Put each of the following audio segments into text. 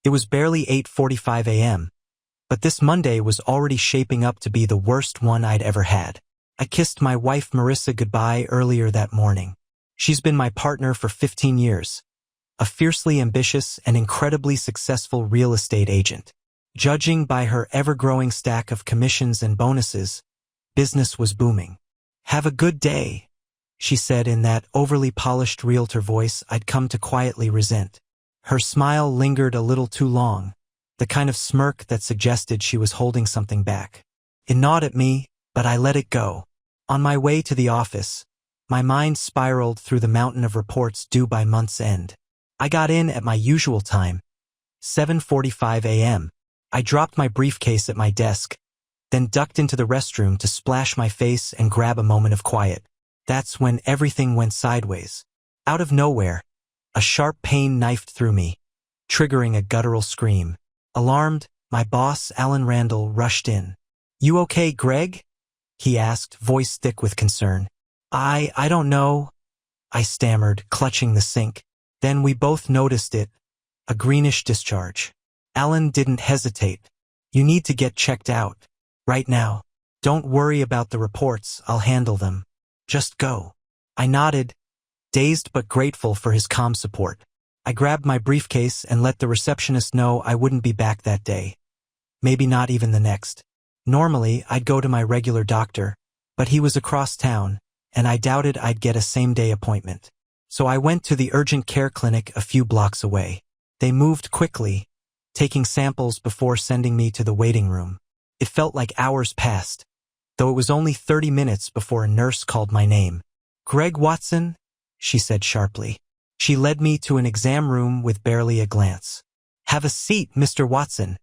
It was barely 8:45 a.m., but this Monday was already shaping up to be the worst one I'd ever had. I kissed my wife Marissa goodbye earlier that morning. She's been my partner for 15 years, a fiercely ambitious and incredibly successful real estate agent. Judging by her ever-growing stack of commissions and bonuses, business was booming. "Have a good day," she said in that overly polished realtor voice I'd come to quietly resent. Her smile lingered a little too long, the kind of smirk that suggested she was holding something back. It gnawed at me, but I let it go. On my way to the office, my mind spiraled through the mountain of reports due by month's end. I got in at my usual time, 7:45 a.m. I dropped my briefcase at my desk, then ducked into the restroom to splash my face and grab a moment of quiet. That's when everything went sideways. Out of nowhere, a sharp pain knifed through me, triggering a guttural scream. Alarmed, my boss, Alan Randall, rushed in. "You okay, Greg?" he asked, voice thick with concern. I don't know," I stammered, clutching the sink. Then we both noticed it, a greenish discharge. Alan didn't hesitate. "You need to get checked out. Right now. Don't worry about the reports, I'll handle them. Just go." I nodded, dazed but grateful for his calm support. I grabbed my briefcase and let the receptionist know I wouldn't be back that day. Maybe not even the next. Normally, I'd go to my regular doctor, but he was across town, and I doubted I'd get a same-day appointment. So I went to the urgent care clinic a few blocks away. They moved quickly, taking samples before sending me to the waiting room. It felt like hours passed, though it was only 30 minutes before a nurse called my name. "Greg Watson?" she said sharply. She led me to an exam room with barely a glance. "Have a seat, Mr. Watson,"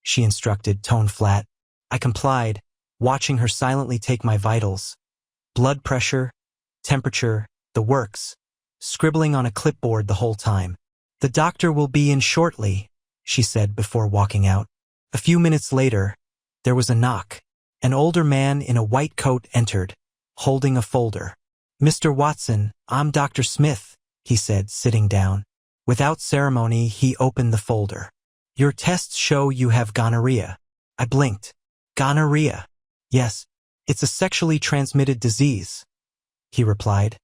she instructed, tone flat. I complied, watching her silently take my vitals. Blood pressure, temperature, the works, scribbling on a clipboard the whole time. "The doctor will be in shortly," she said before walking out. A few minutes later, there was a knock. An older man in a white coat entered, holding a folder. "Mr. Watson, I'm Dr. Smith," he said, sitting down. Without ceremony, he opened the folder. "Your tests show you have gonorrhea." I blinked. "Gonorrhea?" "Yes, it's a sexually transmitted disease," he replied,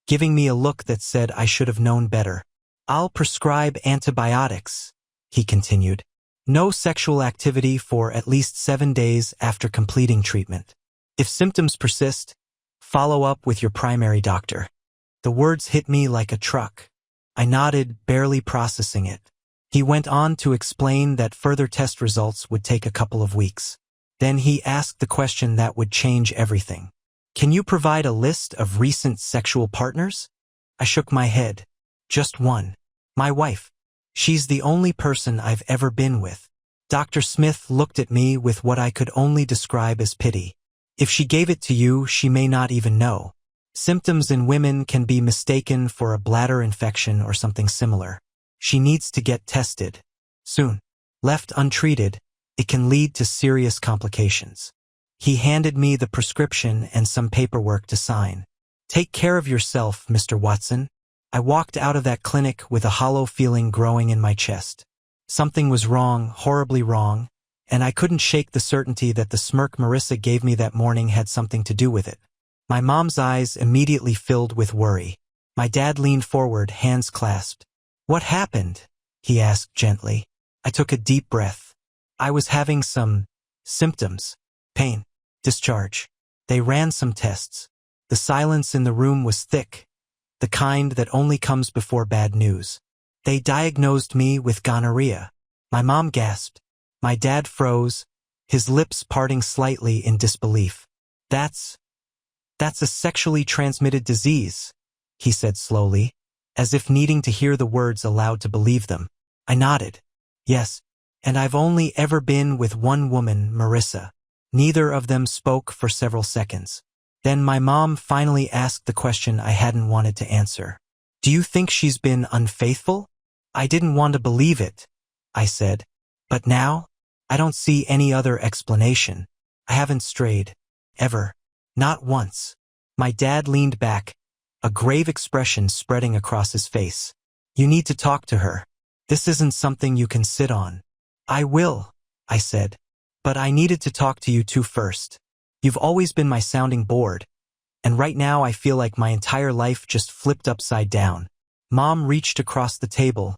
giving me a look that said I should have known better. "I'll prescribe antibiotics," he continued. "No sexual activity for at least 7 days after completing treatment. If symptoms persist, follow up with your primary doctor." The words hit me like a truck. I nodded, barely processing it. He went on to explain that further test results would take a couple of weeks. Then he asked the question that would change everything. "Can you provide a list of recent sexual partners?" I shook my head. "Just one. My wife. She's the only person I've ever been with." Dr. Smith looked at me with what I could only describe as pity. "If she gave it to you, she may not even know. Symptoms in women can be mistaken for a bladder infection or something similar. She needs to get tested. Soon. Left untreated, it can lead to serious complications." He handed me the prescription and some paperwork to sign. "Take care of yourself, Mr. Watson." I walked out of that clinic with a hollow feeling growing in my chest. Something was wrong, horribly wrong, and I couldn't shake the certainty that the smirk Marissa gave me that morning had something to do with it. My mom's eyes immediately filled with worry. My dad leaned forward, hands clasped. "What happened?" he asked gently. I took a deep breath. I was having some symptoms. Pain. Discharge. They ran some tests. The silence in the room was thick, the kind that only comes before bad news. They diagnosed me with gonorrhea. My mom gasped. My dad froze, his lips parting slightly in disbelief. That's a sexually transmitted disease," he said slowly, as if needing to hear the words aloud to believe them. I nodded. "Yes, and I've only ever been with one woman, Marissa." Neither of them spoke for several seconds. Then my mom finally asked the question I hadn't wanted to answer. "Do you think she's been unfaithful?" I didn't want to believe it, I said. "But now, I don't see any other explanation. I haven't strayed. Ever. Not once." My dad leaned back, a grave expression spreading across his face. "You need to talk to her. This isn't something you can sit on. I will, I said. But I needed to talk to you two first. You've always been my sounding board. And right now I feel like my entire life just flipped upside down. Mom reached across the table,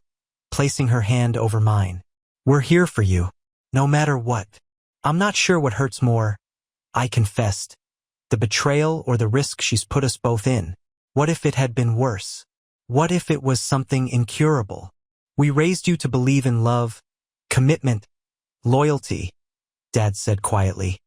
placing her hand over mine. We're here for you, no matter what. I'm not sure what hurts more, I confessed. The betrayal or the risk she's put us both in. What if it had been worse? What if it was something incurable? We raised you to believe in love, commitment, loyalty, Dad said quietly.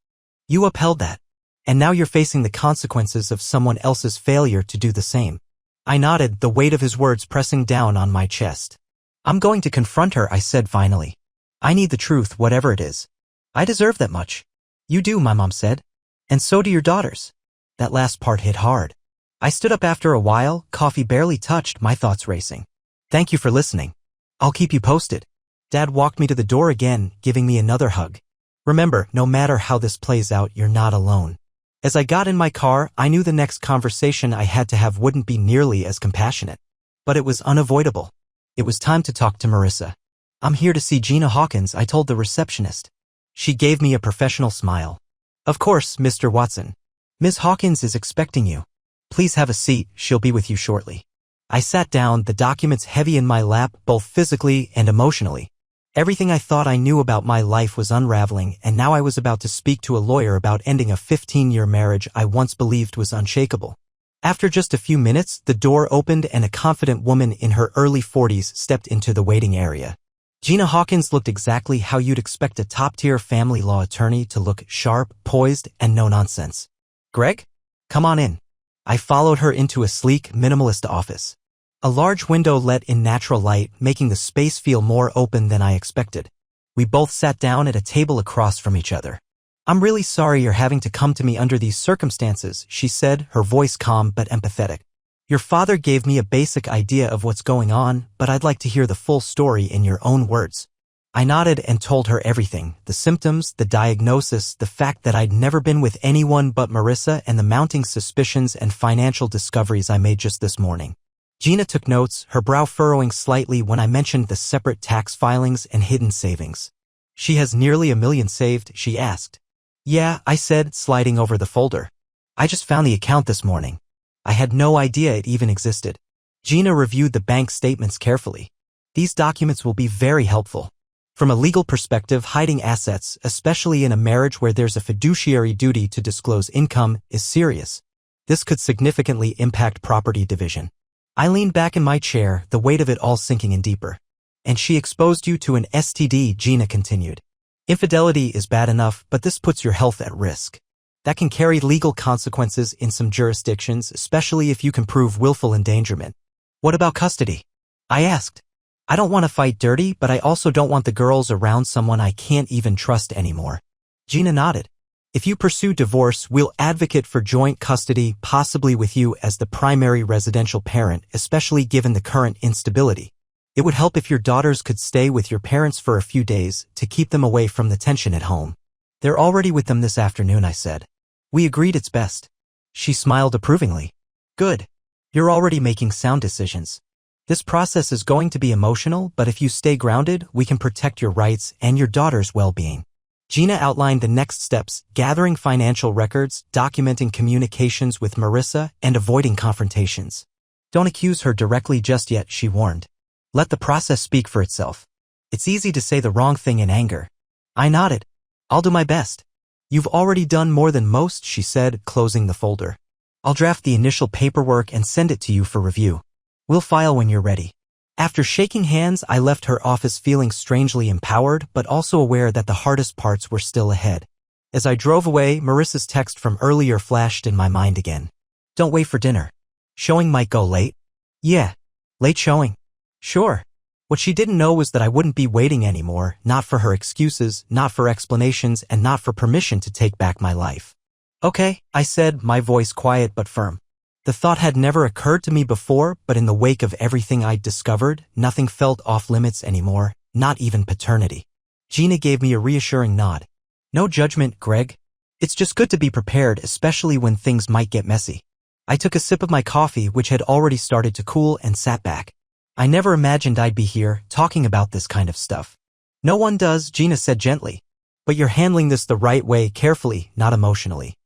You upheld that. And now you're facing the consequences of someone else's failure to do the same. I nodded, the weight of his words pressing down on my chest. I'm going to confront her, I said finally. I need the truth, whatever it is. I deserve that much. You do, my mom said. And so do your daughters. That last part hit hard. I stood up after a while, coffee barely touched, my thoughts racing. Thank you for listening. I'll keep you posted. Dad walked me to the door again, giving me another hug. Remember, no matter how this plays out, you're not alone. As I got in my car, I knew the next conversation I had to have wouldn't be nearly as compassionate. But it was unavoidable. It was time to talk to Marissa. I'm here to see Gina Hawkins, I told the receptionist. She gave me a professional smile. Of course, Mr. Watson. Ms. Hawkins is expecting you. Please have a seat, she'll be with you shortly. I sat down, the documents heavy in my lap, both physically and emotionally. Everything I thought I knew about my life was unraveling, and now I was about to speak to a lawyer about ending a 15-year marriage I once believed was unshakable. After just a few minutes, the door opened and a confident woman in her early 40s stepped into the waiting area. Gina Hawkins looked exactly how you'd expect a top-tier family law attorney to look: sharp, poised, and no nonsense. Greg? Come on in. I followed her into a sleek, minimalist office. A large window let in natural light, making the space feel more open than I expected. We both sat down at a table across from each other. I'm really sorry you're having to come to me under these circumstances, she said, her voice calm but empathetic. Your father gave me a basic idea of what's going on, but I'd like to hear the full story in your own words. I nodded and told her everything: the symptoms, the diagnosis, the fact that I'd never been with anyone but Marissa, and the mounting suspicions and financial discoveries I made just this morning. Gina took notes, her brow furrowing slightly when I mentioned the separate tax filings and hidden savings. She has nearly $1 million saved, she asked. Yeah, I said, sliding over the folder. I just found the account this morning. I had no idea it even existed. Gina reviewed the bank statements carefully. These documents will be very helpful. From a legal perspective, hiding assets, especially in a marriage where there's a fiduciary duty to disclose income, is serious. This could significantly impact property division. I leaned back in my chair, the weight of it all sinking in deeper. And she exposed you to an STD, Gina continued. Infidelity is bad enough, but this puts your health at risk. That can carry legal consequences in some jurisdictions, especially if you can prove willful endangerment. What about custody? I asked. I don't want to fight dirty, but I also don't want the girls around someone I can't even trust anymore. Gina nodded. If you pursue divorce, we'll advocate for joint custody, possibly with you as the primary residential parent, especially given the current instability. It would help if your daughters could stay with your parents for a few days to keep them away from the tension at home. They're already with them this afternoon, I said. We agreed it's best. She smiled approvingly. Good. You're already making sound decisions. This process is going to be emotional, but if you stay grounded, we can protect your rights and your daughter's well-being. Gina outlined the next steps: gathering financial records, documenting communications with Marissa, and avoiding confrontations. Don't accuse her directly just yet, she warned. Let the process speak for itself. It's easy to say the wrong thing in anger. I nodded. I'll do my best. You've already done more than most, she said, closing the folder. I'll draft the initial paperwork and send it to you for review. We'll file when you're ready. After shaking hands, I left her office feeling strangely empowered, but also aware that the hardest parts were still ahead. As I drove away, Marissa's text from earlier flashed in my mind again. Don't wait for dinner. Showing might go late. Yeah. Late showing. Sure. What she didn't know was that I wouldn't be waiting anymore, not for her excuses, not for explanations, and not for permission to take back my life. Okay, I said, my voice quiet but firm. The thought had never occurred to me before, but in the wake of everything I'd discovered, nothing felt off-limits anymore, not even paternity. Gina gave me a reassuring nod. No judgment, Greg. It's just good to be prepared, especially when things might get messy. I took a sip of my coffee, which had already started to cool, and sat back. I never imagined I'd be here, talking about this kind of stuff. No one does, Gina said gently. But you're handling this the right way, carefully, not emotionally.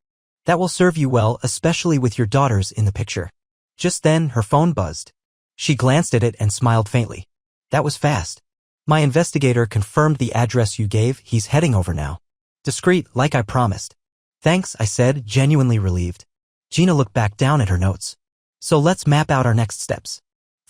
That will serve you well, especially with your daughters in the picture. Just then, her phone buzzed. She glanced at it and smiled faintly. That was fast. My investigator confirmed the address you gave. He's heading over now. Discreet, like I promised. Thanks, I said, genuinely relieved. Gina looked back down at her notes. So let's map out our next steps.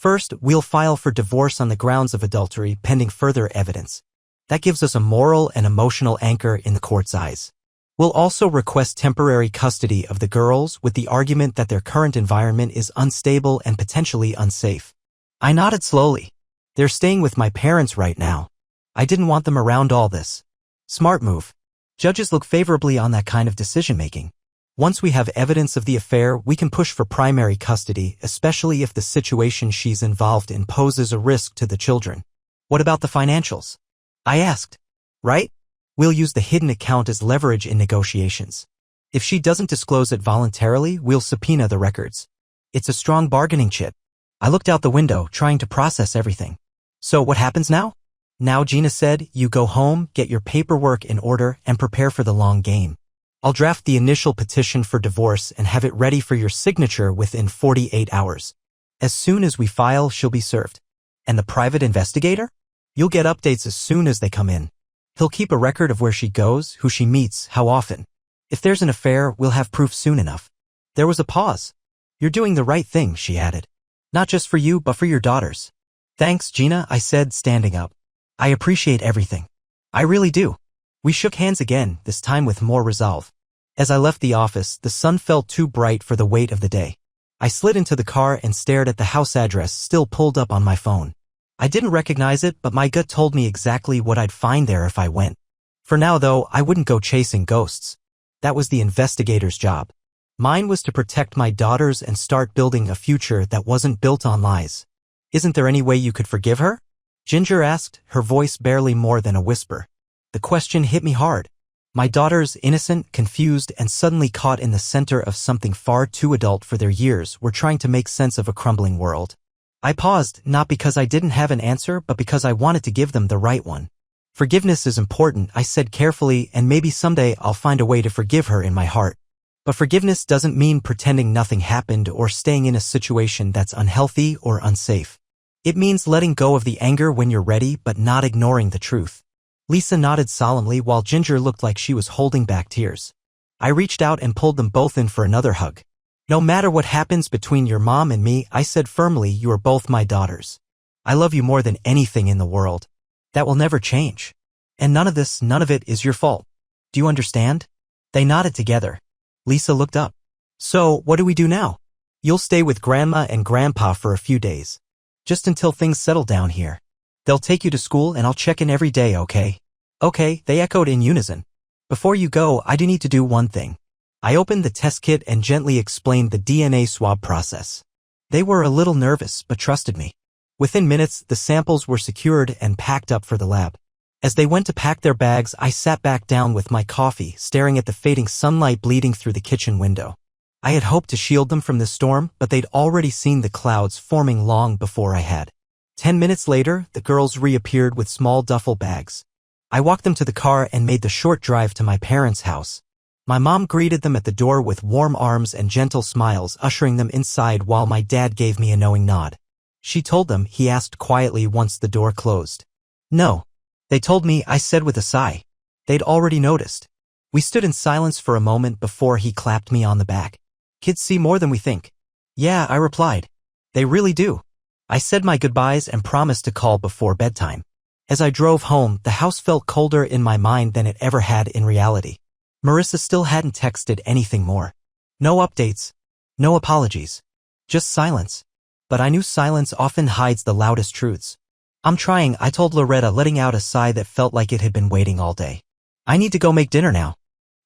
First, we'll file for divorce on the grounds of adultery, pending further evidence. That gives us a moral and emotional anchor in the court's eyes. We'll also request temporary custody of the girls with the argument that their current environment is unstable and potentially unsafe. I nodded slowly. They're staying with my parents right now. I didn't want them around all this. Smart move. Judges look favorably on that kind of decision-making. Once we have evidence of the affair, we can push for primary custody, especially if the situation she's involved in poses a risk to the children. What about the financials? I asked. Right? We'll use the hidden account as leverage in negotiations. If she doesn't disclose it voluntarily, we'll subpoena the records. It's a strong bargaining chip. I looked out the window, trying to process everything. So what happens now? Now, Gina said, you go home, get your paperwork in order, and prepare for the long game. I'll draft the initial petition for divorce and have it ready for your signature within 48 hours. As soon as we file, she'll be served. And the private investigator? You'll get updates as soon as they come in. He'll keep a record of where she goes, who she meets, how often. If there's an affair, we'll have proof soon enough. There was a pause. You're doing the right thing, she added. Not just for you, but for your daughters. Thanks, Gina, I said, standing up. I appreciate everything. I really do. We shook hands again, this time with more resolve. As I left the office, the sun felt too bright for the weight of the day. I slid into the car and stared at the house address still pulled up on my phone. I didn't recognize it, but my gut told me exactly what I'd find there if I went. For now, though, I wouldn't go chasing ghosts. That was the investigator's job. Mine was to protect my daughters and start building a future that wasn't built on lies. Isn't there any way you could forgive her? Ginger asked, her voice barely more than a whisper. The question hit me hard. My daughters, innocent, confused, and suddenly caught in the center of something far too adult for their years, were trying to make sense of a crumbling world. I paused, not because I didn't have an answer, but because I wanted to give them the right one. Forgiveness is important, I said carefully, and maybe someday I'll find a way to forgive her in my heart. But forgiveness doesn't mean pretending nothing happened or staying in a situation that's unhealthy or unsafe. It means letting go of the anger when you're ready, but not ignoring the truth. Lisa nodded solemnly while Ginger looked like she was holding back tears. I reached out and pulled them both in for another hug. No matter what happens between your mom and me, I said firmly, you are both my daughters. I love you more than anything in the world. That will never change. And none of it is your fault. Do you understand? They nodded together. Lisa looked up. So, what do we do now? You'll stay with Grandma and Grandpa for a few days. Just until things settle down here. They'll take you to school and I'll check in every day, okay? Okay, they echoed in unison. Before you go, I do need to do one thing. I opened the test kit and gently explained the DNA swab process. They were a little nervous, but trusted me. Within minutes, the samples were secured and packed up for the lab. As they went to pack their bags, I sat back down with my coffee, staring at the fading sunlight bleeding through the kitchen window. I had hoped to shield them from the storm, but they'd already seen the clouds forming long before I had. 10 minutes later, the girls reappeared with small duffel bags. I walked them to the car and made the short drive to my parents' house. My mom greeted them at the door with warm arms and gentle smiles, ushering them inside while my dad gave me a knowing nod. She told them, he asked quietly once the door closed. No. They told me, I said with a sigh. They'd already noticed. We stood in silence for a moment before he clapped me on the back. Kids see more than we think. Yeah, I replied. They really do. I said my goodbyes and promised to call before bedtime. As I drove home, the house felt colder in my mind than it ever had in reality. Marissa still hadn't texted anything more. No updates. No apologies. Just silence. But I knew silence often hides the loudest truths. I'm trying, I told Loretta, letting out a sigh that felt like it had been waiting all day. I need to go make dinner now.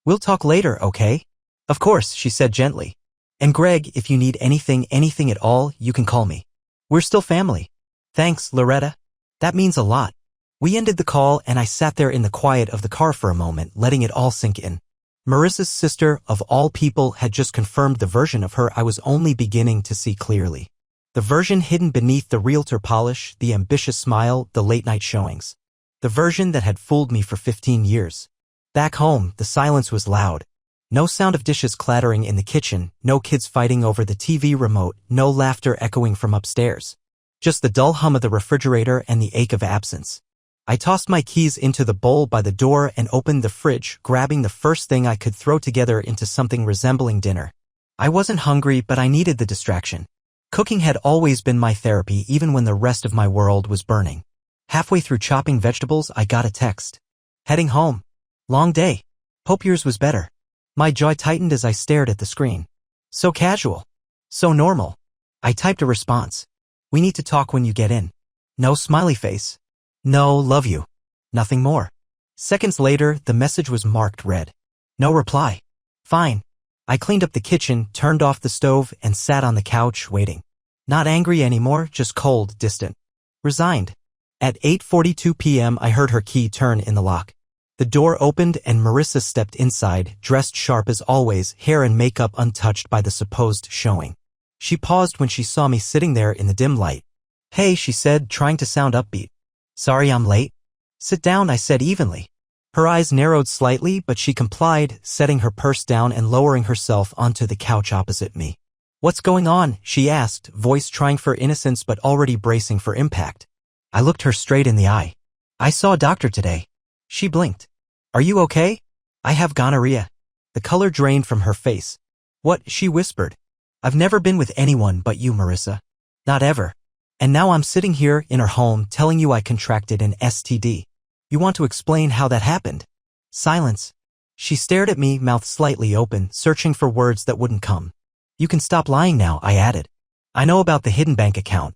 We'll talk later, okay? Of course, she said gently. And Greg, if you need anything at all, you can call me. We're still family. Thanks, Loretta. That means a lot. We ended the call and I sat there in the quiet of the car for a moment, letting it all sink in. Marissa's sister, of all people, had just confirmed the version of her I was only beginning to see clearly. The version hidden beneath the realtor polish, the ambitious smile, the late-night showings. The version that had fooled me for 15 years. Back home, the silence was loud. No sound of dishes clattering in the kitchen, no kids fighting over the TV remote, no laughter echoing from upstairs. Just the dull hum of the refrigerator and the ache of absence. I tossed my keys into the bowl by the door and opened the fridge, grabbing the first thing I could throw together into something resembling dinner. I wasn't hungry, but I needed the distraction. Cooking had always been my therapy, even when the rest of my world was burning. Halfway through chopping vegetables, I got a text. Heading home. Long day. Hope yours was better. My jaw tightened as I stared at the screen. So casual. So normal. I typed a response. We need to talk when you get in. No smiley face. No, love you. Nothing more. Seconds later, the message was marked red. No reply. Fine. I cleaned up the kitchen, turned off the stove, and sat on the couch, waiting. Not angry anymore, just cold, distant. Resigned. At 8:42 p.m. I heard her key turn in the lock. The door opened and Marissa stepped inside, dressed sharp as always, hair and makeup untouched by the supposed showing. She paused when she saw me sitting there in the dim light. Hey, she said, trying to sound upbeat. Sorry I'm late. Sit down, I said evenly. Her eyes narrowed slightly, but she complied, setting her purse down and lowering herself onto the couch opposite me. What's going on? She asked, voice trying for innocence but already bracing for impact. I looked her straight in the eye. I saw a doctor today. She blinked. Are you okay? I have gonorrhea. The color drained from her face. What? She whispered. I've never been with anyone but you, Marissa. Not ever. And now I'm sitting here in her home telling you I contracted an STD. You want to explain how that happened? Silence. She stared at me, mouth slightly open, searching for words that wouldn't come. You can stop lying now, I added. I know about the hidden bank account.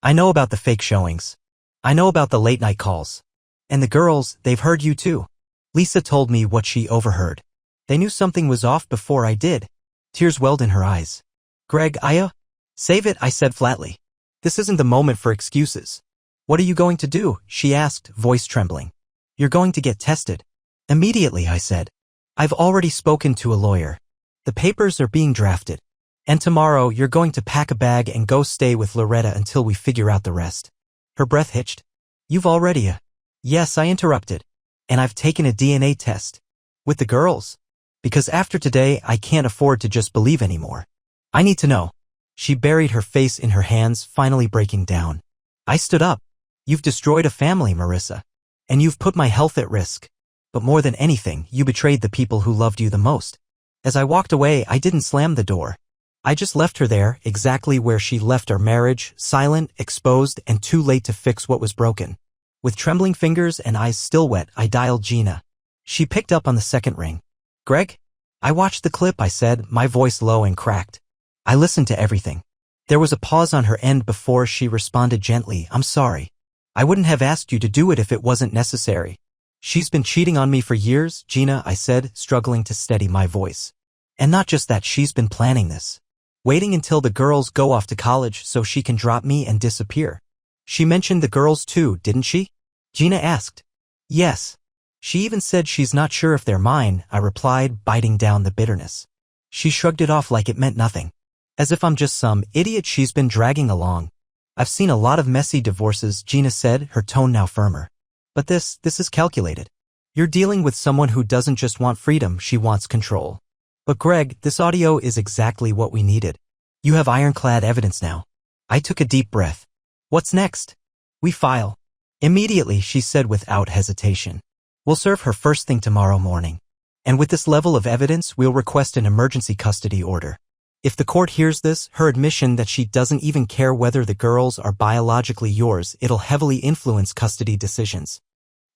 I know about the fake showings. I know about the late-night calls. And the girls, they've heard you too. Lisa told me what she overheard. They knew something was off before I did. Tears welled in her eyes. Greg, save it, I said flatly. This isn't the moment for excuses. What are you going to do? She asked, voice trembling. You're going to get tested. Immediately, I said. I've already spoken to a lawyer. The papers are being drafted. And tomorrow, you're going to pack a bag and go stay with Loretta until we figure out the rest. Her breath hitched. You've already, Yes, I interrupted. And I've taken a DNA test. With the girls. Because after today, I can't afford to just believe anymore. I need to know. She buried her face in her hands, finally breaking down. I stood up. You've destroyed a family, Marissa. And you've put my health at risk. But more than anything, you betrayed the people who loved you the most. As I walked away, I didn't slam the door. I just left her there, exactly where she left our marriage, silent, exposed, and too late to fix what was broken. With trembling fingers and eyes still wet, I dialed Gina. She picked up on the second ring. Greg? I watched the clip, I said, my voice low and cracked. I listened to everything. There was a pause on her end before she responded gently, I'm sorry. I wouldn't have asked you to do it if it wasn't necessary. She's been cheating on me for years, Gina, I said, struggling to steady my voice. And not just that, she's been planning this. Waiting until the girls go off to college so she can drop me and disappear. She mentioned the girls too, didn't she? Gina asked. Yes. She even said she's not sure if they're mine, I replied, biting down the bitterness. She shrugged it off like it meant nothing. As if I'm just some idiot she's been dragging along. I've seen a lot of messy divorces, Gina said, her tone now firmer. But this is calculated. You're dealing with someone who doesn't just want freedom, she wants control. But Greg, this audio is exactly what we needed. You have ironclad evidence now. I took a deep breath. What's next? We file. Immediately, she said without hesitation. We'll serve her first thing tomorrow morning. And with this level of evidence, we'll request an emergency custody order. If the court hears this, her admission that she doesn't even care whether the girls are biologically yours, it'll heavily influence custody decisions.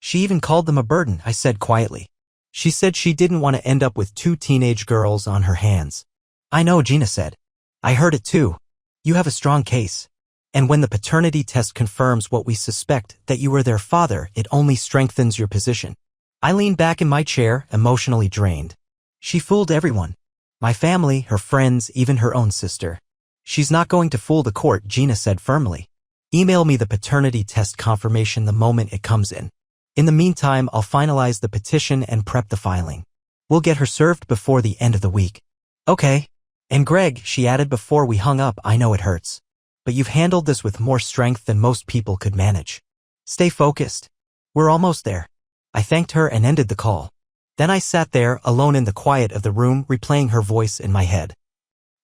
She even called them a burden, I said quietly. She said she didn't want to end up with 2 teenage girls on her hands. I know, Gina said. I heard it too. You have a strong case. And when the paternity test confirms what we suspect, that you were their father, it only strengthens your position. I leaned back in my chair, emotionally drained. She fooled everyone. My family, her friends, even her own sister. She's not going to fool the court, Gina said firmly. Email me the paternity test confirmation the moment it comes in. In the meantime, I'll finalize the petition and prep the filing. We'll get her served before the end of the week. Okay. And Greg, she added before we hung up, I know it hurts. but you've handled this with more strength than most people could manage. Stay focused. We're almost there. I thanked her and ended the call. Then I sat there, alone in the quiet of the room, replaying her voice in my head.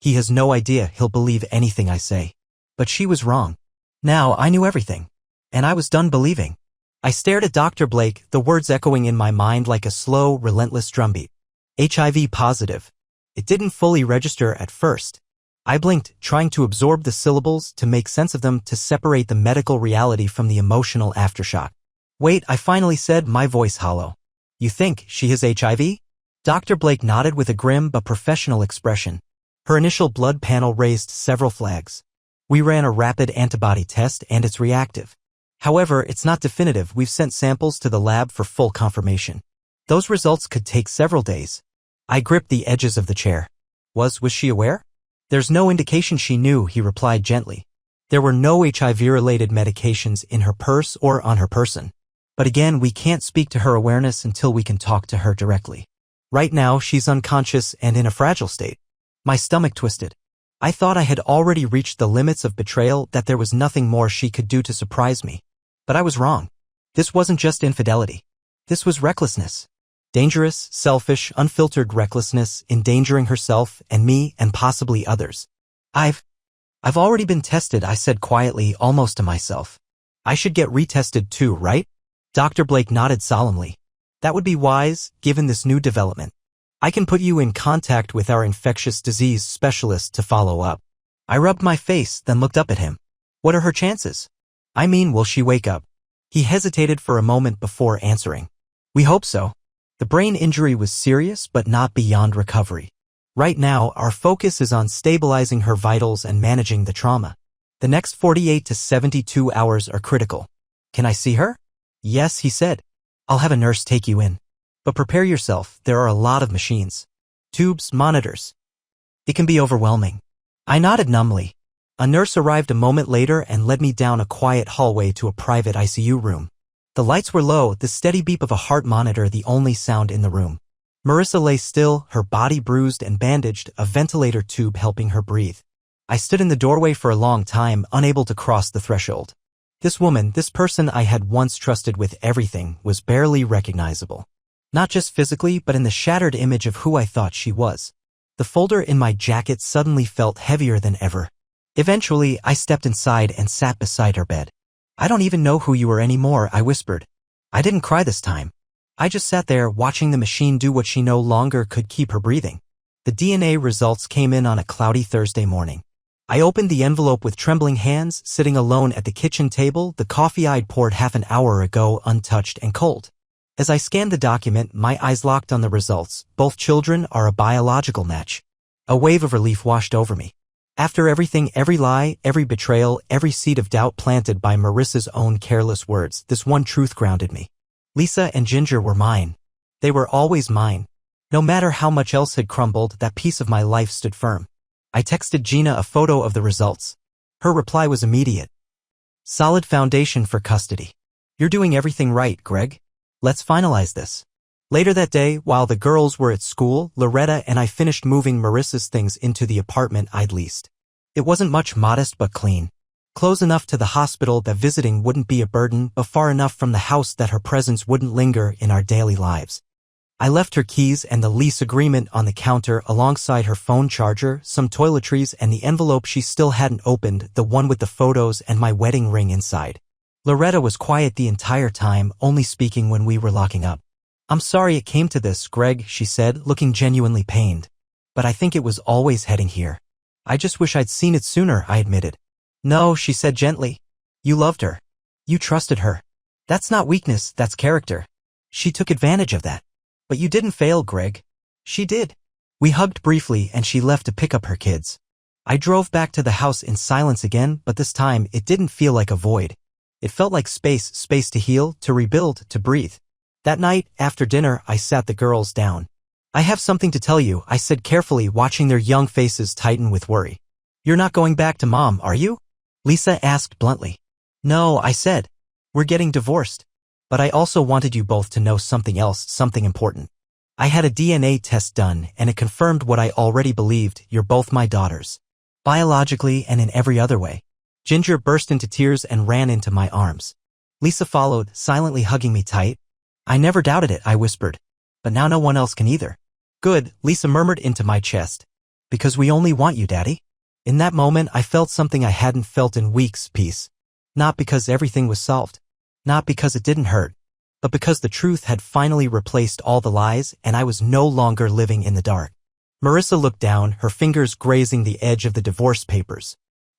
He has no idea he'll believe anything I say. But she was wrong. Now I knew everything. And I was done believing. I stared at Dr. Blake, the words echoing in my mind like a slow, relentless drumbeat. HIV positive. It didn't fully register at first. I blinked, trying to absorb the syllables, to make sense of them, to separate the medical reality from the emotional aftershock. Wait, I finally said, my voice hollow. You think she has HIV? Dr. Blake nodded with a grim but professional expression. Her initial blood panel raised several flags. We ran a rapid antibody test and it's reactive. However, it's not definitive. We've sent samples to the lab for full confirmation. Those results could take several days. I gripped the edges of the chair. Was she aware? There's no indication she knew, he replied gently. There were no HIV-related medications in her purse or on her person. But again, we can't speak to her awareness until we can talk to her directly. Right now, she's unconscious and in a fragile state. My stomach twisted. I thought I had already reached the limits of betrayal, that there was nothing more she could do to surprise me. But I was wrong. This wasn't just infidelity. This was recklessness. Dangerous, selfish, unfiltered recklessness, endangering herself and me and possibly others. I've already been tested, I said quietly, almost to myself. I should get retested too, right? Dr. Blake nodded solemnly. That would be wise, given this new development. I can put you in contact with our infectious disease specialist to follow up. I rubbed my face, then looked up at him. What are her chances? I mean, will she wake up? He hesitated for a moment before answering. We hope so. The brain injury was serious but not beyond recovery. Right now, our focus is on stabilizing her vitals and managing the trauma. The next 48 to 72 hours are critical. Can I see her? Yes, he said. I'll have a nurse take you in. But prepare yourself, there are a lot of machines. Tubes, monitors. It can be overwhelming. I nodded numbly. A nurse arrived a moment later and led me down a quiet hallway to a private ICU room. The lights were low, the steady beep of a heart monitor the only sound in the room. Marissa lay still, her body bruised and bandaged, a ventilator tube helping her breathe. I stood in the doorway for a long time, unable to cross the threshold. This woman, this person I had once trusted with everything, was barely recognizable. Not just physically, but in the shattered image of who I thought she was. The folder in my jacket suddenly felt heavier than ever. Eventually, I stepped inside and sat beside her bed. I don't even know who you are anymore, I whispered. I didn't cry this time. I just sat there, watching the machine do what she no longer could, keep her breathing. The DNA results came in on a cloudy Thursday morning. I opened the envelope with trembling hands, sitting alone at the kitchen table, the coffee I'd poured half an hour ago untouched and cold. As I scanned the document, my eyes locked on the results. Both children are a biological match. A wave of relief washed over me. After everything, every lie, every betrayal, every seed of doubt planted by Marissa's own careless words, this one truth grounded me. Lisa and Ginger were mine. They were always mine. No matter how much else had crumbled, that piece of my life stood firm. I texted Gina a photo of the results. Her reply was immediate. Solid foundation for custody. You're doing everything right, Greg. Let's finalize this. Later that day, while the girls were at school, Loretta and I finished moving Marissa's things into the apartment I'd leased. It wasn't much, modest but clean. Close enough to the hospital that visiting wouldn't be a burden, but far enough from the house that her presence wouldn't linger in our daily lives. I left her keys and the lease agreement on the counter alongside her phone charger, some toiletries, and the envelope she still hadn't opened, the one with the photos and my wedding ring inside. Loretta was quiet the entire time, only speaking when we were locking up. I'm sorry it came to this, Greg, she said, looking genuinely pained. But I think it was always heading here. I just wish I'd seen it sooner, I admitted. No, she said gently. You loved her. You trusted her. That's not weakness, that's character. She took advantage of that. But you didn't fail, Greg. She did. We hugged briefly and she left to pick up her kids. I drove back to the house in silence again, but this time it didn't feel like a void. It felt like space to heal, to rebuild, to breathe. That night, after dinner, I sat the girls down. I have something to tell you, I said carefully, watching their young faces tighten with worry. You're not going back to Mom, are you? Lisa asked bluntly. No, I said. We're getting divorced. But I also wanted you both to know something else, something important. I had a DNA test done, and it confirmed what I already believed, you're both my daughters. Biologically and in every other way. Ginger burst into tears and ran into my arms. Lisa followed, silently hugging me tight. I never doubted it, I whispered. But now no one else can either. Good, Lisa murmured into my chest. Because we only want you, Daddy. In that moment, I felt something I hadn't felt in weeks, peace. Not because everything was solved. Not because it didn't hurt. But because the truth had finally replaced all the lies and I was no longer living in the dark. Marissa looked down, her fingers grazing the edge of the divorce papers.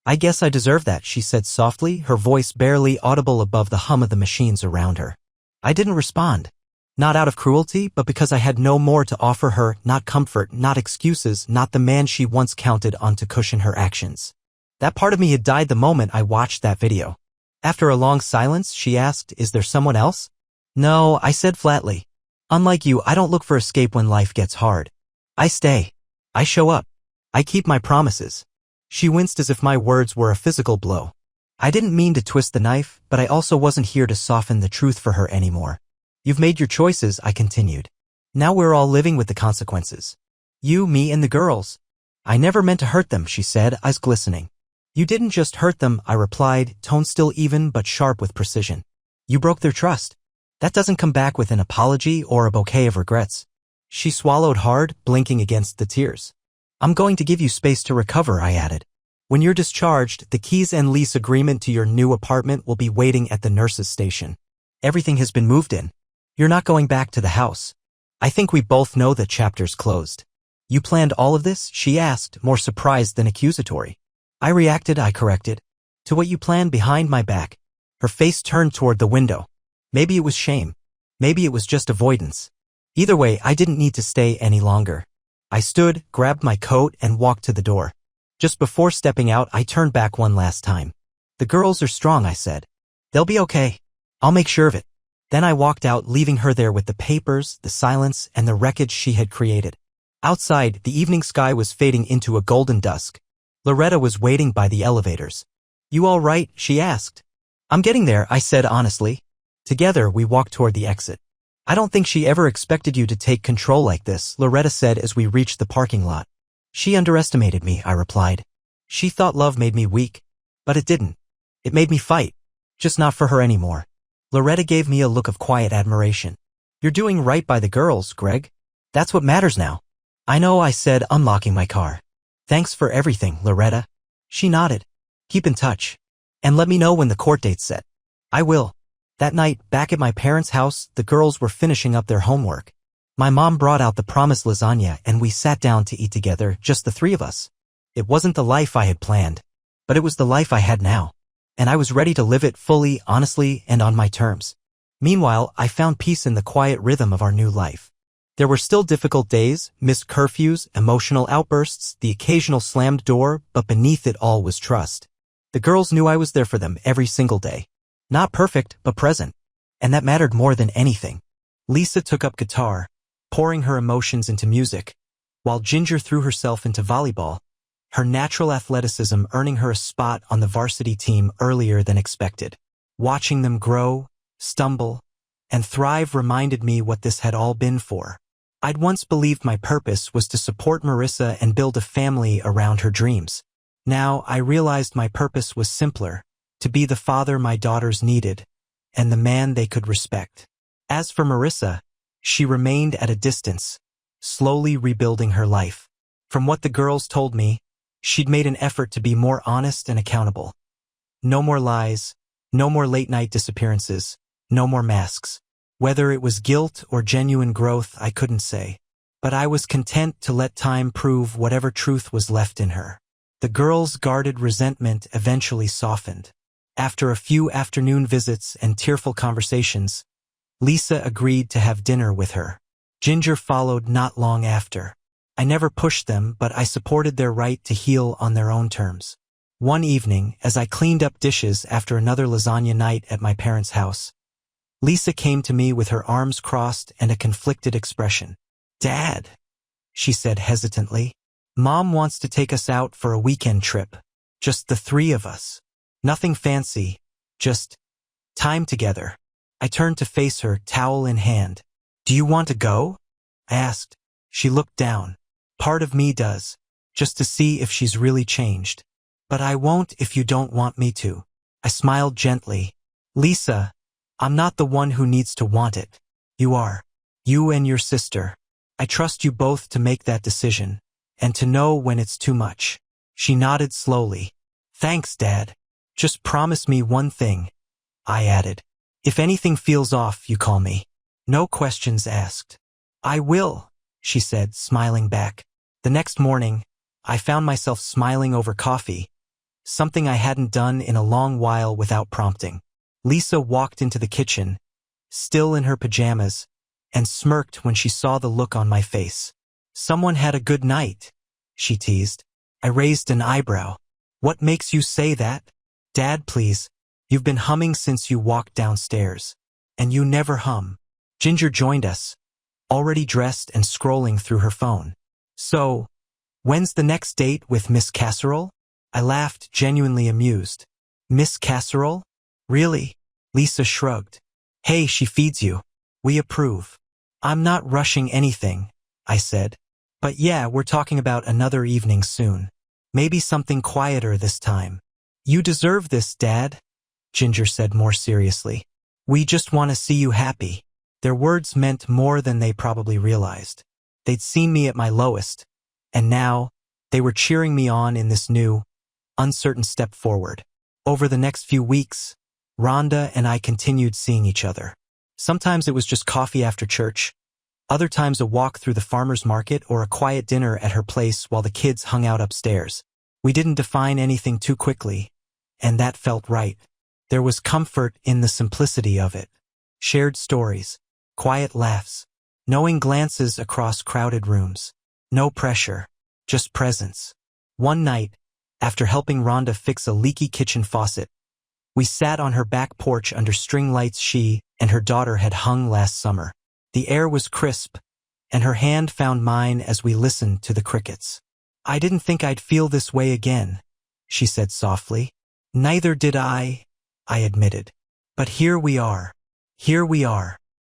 I guess I deserve that, she said softly, her voice barely audible above the hum of the machines around her. I didn't respond. Not out of cruelty, but because I had no more to offer her, not comfort, not excuses, not the man she once counted on to cushion her actions. That part of me had died the moment I watched that video. After a long silence, she asked, "Is there someone else?" "No," I said flatly. "Unlike you, I don't look for escape when life gets hard. I stay. I show up. I keep my promises." She winced as if my words were a physical blow. I didn't mean to twist the knife, but I also wasn't here to soften the truth for her anymore. "You've made your choices," I continued. "Now we're all living with the consequences. You, me, and the girls." "I never meant to hurt them," she said, eyes glistening. "You didn't just hurt them," I replied, tone still even but sharp with precision. "You broke their trust. That doesn't come back with an apology or a bouquet of regrets." She swallowed hard, blinking against the tears. "I'm going to give you space to recover," I added. "When you're discharged, the keys and lease agreement to your new apartment will be waiting at the nurse's station. Everything has been moved in. You're not going back to the house. I think we both know the chapter's closed." "You planned all of this?" she asked, more surprised than accusatory. I reacted, I corrected. "To what you planned behind my back." Her face turned toward the window. Maybe it was shame. Maybe it was just avoidance. Either way, I didn't need to stay any longer. I stood, grabbed my coat, and walked to the door. Just before stepping out, I turned back one last time. "The girls are strong," I said. "They'll be okay. I'll make sure of it." Then I walked out, leaving her there with the papers, the silence, and the wreckage she had created. Outside, the evening sky was fading into a golden dusk. Loretta was waiting by the elevators. "You all right?" she asked. "I'm getting there," I said honestly. Together, we walked toward the exit. "I don't think she ever expected you to take control like this," Loretta said as we reached the parking lot. "She underestimated me," I replied. "She thought love made me weak. But it didn't. It made me fight. Just not for her anymore." Loretta gave me a look of quiet admiration. "You're doing right by the girls, Greg. That's what matters now." "I know," I said, unlocking my car. "Thanks for everything, Loretta." She nodded. "Keep in touch. And let me know when the court date's set." "I will." That night, back at my parents' house, the girls were finishing up their homework. My mom brought out the promised lasagna and we sat down to eat together, just the three of us. It wasn't the life I had planned, but it was the life I had now. And I was ready to live it fully, honestly, and on my terms. Meanwhile, I found peace in the quiet rhythm of our new life. There were still difficult days, missed curfews, emotional outbursts, the occasional slammed door, but beneath it all was trust. The girls knew I was there for them every single day. Not perfect, but present. And that mattered more than anything. Lisa took up guitar, pouring her emotions into music, while Ginger threw herself into volleyball, her natural athleticism earning her a spot on the varsity team earlier than expected. Watching them grow, stumble, and thrive reminded me what this had all been for. I'd once believed my purpose was to support Marissa and build a family around her dreams. Now I realized my purpose was simpler, to be the father my daughters needed, and the man they could respect. As for Marissa, she remained at a distance, slowly rebuilding her life. From what the girls told me, she'd made an effort to be more honest and accountable. No more lies, no more late-night disappearances, no more masks. Whether it was guilt or genuine growth, I couldn't say. But I was content to let time prove whatever truth was left in her. The girls' guarded resentment eventually softened. After a few afternoon visits and tearful conversations, Lisa agreed to have dinner with her. Ginger followed not long after. I never pushed them, but I supported their right to heal on their own terms. One evening, as I cleaned up dishes after another lasagna night at my parents' house, Lisa came to me with her arms crossed and a conflicted expression. "Dad," she said hesitantly, "Mom wants to take us out for a weekend trip. Just the three of us. Nothing fancy, just time together." I turned to face her, towel in hand. "Do you want to go?" I asked. She looked down. "Part of me does, just to see if she's really changed." But I won't if you don't want me to. I smiled gently. Lisa, I'm not the one who needs to want it. You are. You and your sister. I trust you both to make that decision, and to know when it's too much. She nodded slowly. Thanks, Dad. Just promise me one thing, I added. If anything feels off, you call me. No questions asked. I will, she said, smiling back. The next morning, I found myself smiling over coffee, something I hadn't done in a long while without prompting. Lisa walked into the kitchen, still in her pajamas, and smirked when she saw the look on my face. Someone had a good night, she teased. I raised an eyebrow. What makes you say that? Dad, please. You've been humming since you walked downstairs. And you never hum. Ginger joined us, already dressed and scrolling through her phone. So, when's the next date with Miss Casserole? I laughed, genuinely amused. Miss Casserole? Really? Lisa shrugged. Hey, she feeds you. We approve. I'm not rushing anything, I said. But yeah, we're talking about another evening soon. Maybe something quieter this time. You deserve this, Dad, Ginger said more seriously. We just want to see you happy. Their words meant more than they probably realized. They'd seen me at my lowest, and now they were cheering me on in this new, uncertain step forward. Over the next few weeks, Rhonda and I continued seeing each other. Sometimes it was just coffee after church, other times a walk through the farmer's market or a quiet dinner at her place while the kids hung out upstairs. We didn't define anything too quickly, and that felt right. There was comfort in the simplicity of it. Shared stories, quiet laughs, knowing glances across crowded rooms. No pressure, just presence. One night, after helping Rhonda fix a leaky kitchen faucet, we sat on her back porch under string lights she and her daughter had hung last summer. The air was crisp, and her hand found mine as we listened to the crickets. I didn't think I'd feel this way again, she said softly. Neither did I admitted. But here we are. Here we are.